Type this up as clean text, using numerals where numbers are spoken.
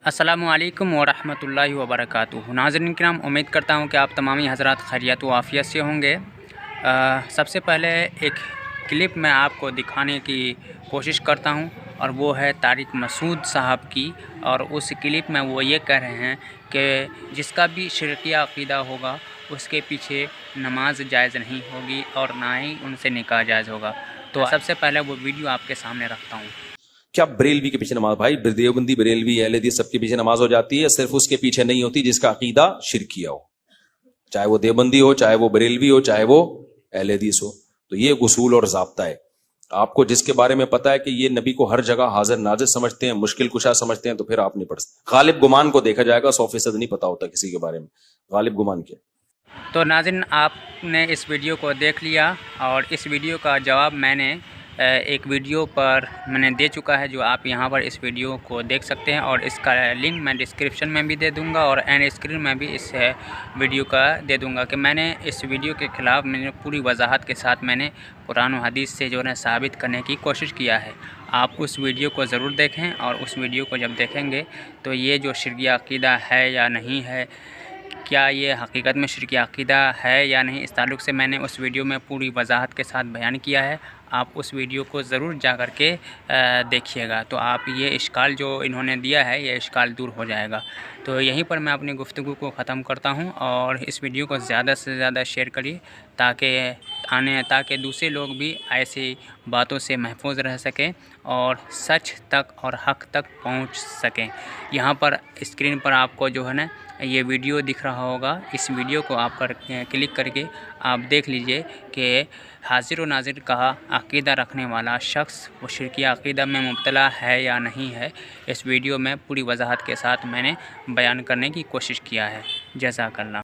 अस्सलामुअलैकुम वरहमतुल्लाहि वबरकातुहू। नाज़रीन किराम, उम्मीद करता हूँ कि आप तमामी हज़रात खैरियत व आफ़ियत से होंगे। सबसे पहले एक क्लिप मैं आपको दिखाने की कोशिश करता हूँ और वो है तारिक मसूद साहब की। और उस क्लिप में वो ये कह रहे हैं कि जिसका भी शिरकिया अक़ीदा होगा उसके पीछे नमाज जायज़ नहीं होगी और ना ही उनसे निकाह जायज़ होगा। तो सबसे पहले वो वीडियो आपके सामने रखता हूँ। क्या बरेलवी के पीछे नमाज? भाई देवबंदी, बरेलवी, अहले हदीस सबके पीछे नमाज हो जाती है, सिर्फ उसके पीछे नहीं होती जिसका अकीदा शिरकिया हो। चाहे वो देवबंदी हो, चाहे वो बरेलवी हो, चाहे वो अहले हदीस हो। तो ये उसूल और ज़ाब्ता है। आपको जिसके बारे में पता है कि ये नबी को हर जगह हाजिर नाजिर समझते हैं, मुश्किल कुशा समझते हैं, तो फिर आप नहीं पढ़ सकते। गालिब गुमान को देखा जाएगा, 100% नहीं पता होता किसी के बारे में गालिब गुमान के। तो नाज़रीन, आपने इस वीडियो को देख लिया और इस वीडियो का जवाब मैंने एक वीडियो पर मैंने दे चुका है, जो आप यहां पर इस वीडियो को देख सकते हैं। और इसका लिंक मैं डिस्क्रिप्शन में भी दे दूंगा और एंड स्क्रीन में भी इस वीडियो का दे दूंगा कि मैंने इस वीडियो के ख़िलाफ़ मैंने पूरी वजाहत के साथ मैंने कुरान और हदीस से जो है साबित करने की कोशिश किया है। आप उस वीडियो को ज़रूर देखें और उस वीडियो को जब देखेंगे तो ये जो शिरकिया अक़ीदा है या नहीं है, क्या ये हकीकत में शिरकिया अक़ीदा है या नहीं, इस ताल्लुक़ से मैंने उस वीडियो में पूरी वजाहत के साथ बयान किया है। आप उस वीडियो को ज़रूर जा कर के देखिएगा, तो आप ये इश्काल जो इन्होंने दिया है ये इश्काल दूर हो जाएगा। तो यहीं पर मैं अपनी गुफ्तगू को ख़त्म करता हूँ और इस वीडियो को ज़्यादा से ज़्यादा शेयर करिए ताकि दूसरे लोग भी ऐसी बातों से महफूज रह सकें और सच तक और हक़ तक पहुँच सकें। यहाँ पर स्क्रीन पर आपको जो है ना ये वीडियो दिख रहा होगा, इस वीडियो को आप क्लिक करके आप देख लीजिए कि हाज़िर व नाज़िर का अक़ीदा रखने वाला शख्स वो शिरकिया अक़ीदा में मुब्तला है या नहीं है। इस वीडियो में पूरी वजाहत के साथ मैंने बयान करने की कोशिश किया है। जज़ाकल्लाह।